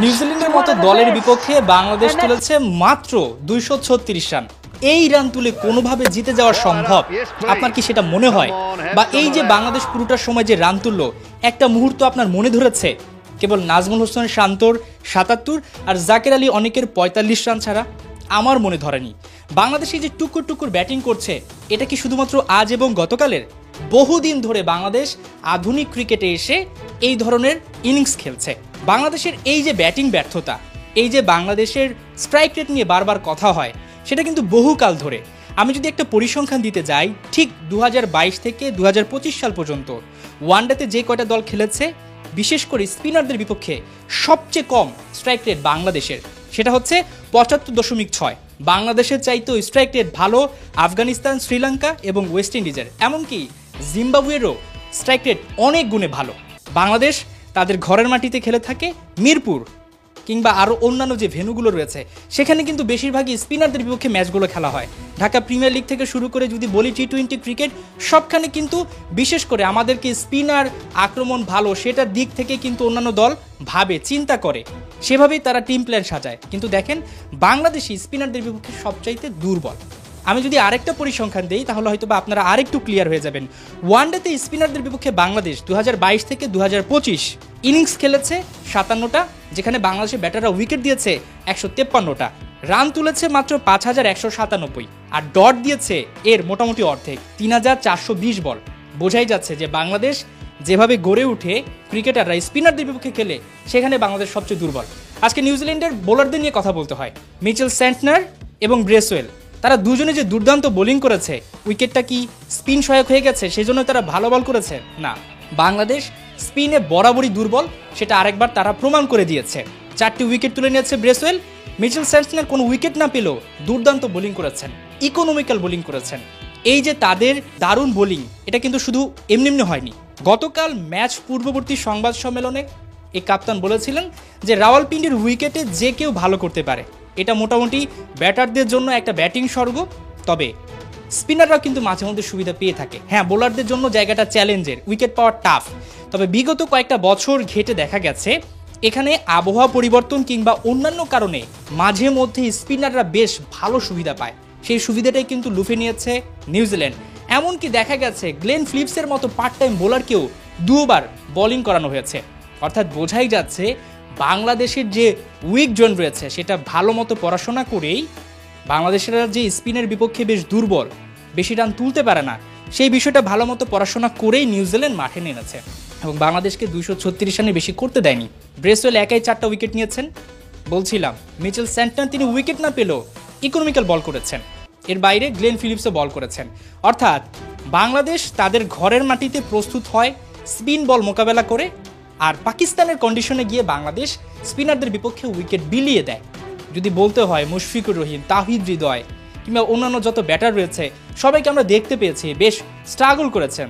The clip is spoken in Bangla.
নিউজিল্যান্ডের মতো দলের বিপক্ষে বাংলাদেশ তুলেছে মাত্র 236 রান। এই রান তুলে কোনোভাবে জিতে যাওয়া সম্ভব? আপনার কি সেটা মনে হয়? বা এই যে বাংলাদেশ পুরোটার সময় যে রান তুললো, একটা মুহূর্ত আপনার মনে ধরেছে? কেবল নাজমুল হোসেন শান্তর 77 আর জাকের আলী অনেকের 45 রান ছাড়া আমার মনে ধরেনি। বাংলাদেশে যে টুকুর টুকুর ব্যাটিং করছে, এটা কি শুধুমাত্র আজ এবং গতকালের? বহুদিন ধরে বাংলাদেশ আধুনিক ক্রিকেটে এসে এই ধরনের ইনিংস খেলছে। বাংলাদেশের এই যে ব্যাটিং ব্যর্থতা, এই যে বাংলাদেশের স্ট্রাইক রেট নিয়ে বারবার কথা হয়, সেটা কিন্তু বহুকাল ধরে। আমি যদি একটা পরিসংখ্যান দিতে যাই, ঠিক 2022 থেকে 2025 সাল পর্যন্ত ওয়ানডেতে যে কয়টা দল খেলেছে, বিশেষ করে স্পিনারদের বিপক্ষে সবচেয়ে কম স্ট্রাইক রেট বাংলাদেশের, সেটা হচ্ছে 75.6। বাংলাদেশের চাইতেও স্ট্রাইক রেট ভালো আফগানিস্তান, শ্রীলঙ্কা এবং ওয়েস্ট ইন্ডিজের, এমনকি জিম্বাবুয়েরও স্ট্রাইক রেট অনেক গুণে ভালো। বাংলাদেশ তাদের ঘরের মাটিতে খেলে থাকে মিরপুর কিংবা আরও অন্যান্য যে ভেন্যুগুলো রয়েছে, সেখানে কিন্তু বেশিরভাগই স্পিনারদের বিপক্ষে ম্যাচগুলো খেলা হয়। ঢাকা প্রিমিয়ার লিগ থেকে শুরু করে যদি বলি টি-20 ক্রিকেট, সবখানে কিন্তু বিশেষ করে আমাদেরকে স্পিনার আক্রমণ ভালো সেটার দিক থেকে কিন্তু অন্যান্য দল ভাবে, চিন্তা করে, সেভাবেই তারা টিম প্ল্যান সাজায়। কিন্তু দেখেন বাংলাদেশি স্পিনারদের বিপক্ষে সবচাইতে দুর্বল। আমি যদি আরেকটা পরিসংখ্যান দেই, তাহলে হয়তো বা আপনারা আরেকটু ক্লিয়ার হয়ে যাবেন। ওয়ানডেতে স্পিনারদের বিপক্ষে বাংলাদেশ 2022 থেকে 2025 ইনিংস খেলেছে 57টা, যেখানে বাংলাদেশের ব্যাটাররা উইকেট দিয়েছে 153টা, রান তুলেছে মাত্র 5197, আর ডট দিয়েছে এর মোটামুটি অর্ধেক, 3420 বল। বোঝাই যাচ্ছে যে বাংলাদেশ যেভাবে গড়ে উঠে ক্রিকেটাররা স্পিনারদের বিপক্ষে খেলে, সেখানে বাংলাদেশ সবচেয়ে দুর্বল। আজকে নিউজিল্যান্ডের বোলারদের নিয়ে কথা বলতে হয়। মিচেল স্যান্টনার এবং ব্রেসওয়েল, তারা দুজনে যে দুর্দান্ত বোলিং করেছে, উইকেটটা কি স্পিন সহায়ক হয়ে গেছে সেজন্য তারা ভালো বল করেছে? না, বাংলাদেশ স্পিনে বরাবরই দুর্বল, সেটা আরেকবার তারা প্রমাণ করে দিয়েছে। 4টি উইকেট তুলে নিয়েছে ব্রেসওয়েল। মিচেল স্যান্টনার কোনো উইকেট না পেলেও দুর্দান্ত বোলিং করেছেন, ইকোনমিক্যাল বোলিং করেছেন। এই যে তাদের দারুণ বোলিং, এটা কিন্তু শুধু এমনি এমনি হয়নি। গতকাল ম্যাচ পূর্ববর্তী সংবাদ সম্মেলনে এই কাপ্তান বলেছিলেন যে রাওয়ালপিন্ডির উইকেটে যে কেউ ভালো করতে পারে, এটা মোটামুটি ব্যাটারদের জন্য একটা ব্যাটিং স্বর্গ। তবে স্পিনাররাও কিন্তু মাঝে মধ্যে সুবিধা পেয়ে থাকে। হ্যাঁ, বোলারদের জন্য জায়গাটা চ্যালেঞ্জের, উইকেট পাওয়া টাফ। তবে বিগত কয়েকটা বছর ঘেটে দেখা গেছে এখানে আবহাওয়া পরিবর্তন কিংবা অন্যান্য কারণে মাঝে মধ্যে স্পিনাররা বেশ ভালো সুবিধা পায়। সেই সুবিধাটাই কিন্তু লুফে নিয়েছে নিউজিল্যান্ড। এমনকি দেখা গেছে গ্লেন ফিলিপসের মতো পার্ট টাইম বোলারকেও 2 বার বোলিং করানো হয়েছে। অর্থাৎ বোঝাই যাচ্ছে বাংলাদেশের যে উইক জোন রয়েছে, সেটা ভালো মতো পড়াশোনা করেই বাংলাদেশেরা যে স্পিনের বিপক্ষে বেশ দুর্বল, বেশি রান তুলতে পারে না, সেই বিষয়টা ভালো মতো পড়াশোনা করেই নিউজিল্যান্ড মাঠে নেমেছে এবং বাংলাদেশকে 236 রানে বেশি করতে দেয়নি। ব্রেসওয়েল একাই 4টা উইকেট নিয়েছেন। বলছিলাম মিচেল স্যান্টনার, তিনি উইকেট না পেলেও ইকোনমিক্যাল বল করেছেন। এর বাইরে গ্লেন ফিলিপসও বল করেছেন। অর্থাৎ বাংলাদেশ তাদের ঘরের মাটিতে প্রস্তুত হয় স্পিন বল মোকাবেলা করে, আর পাকিস্তানের কন্ডিশনে গিয়ে বাংলাদেশ স্পিনারদের বিপক্ষে উইকেট বিলিয়ে দেয়। যদি বলতে হয় মুশফিকুর রহিম, তাহিদ হৃদয় কিংবা অন্যান্য যত ব্যাটার রয়েছে, সবাইকে আমরা দেখতে পেয়েছি বেশ স্ট্রাগল করেছেন।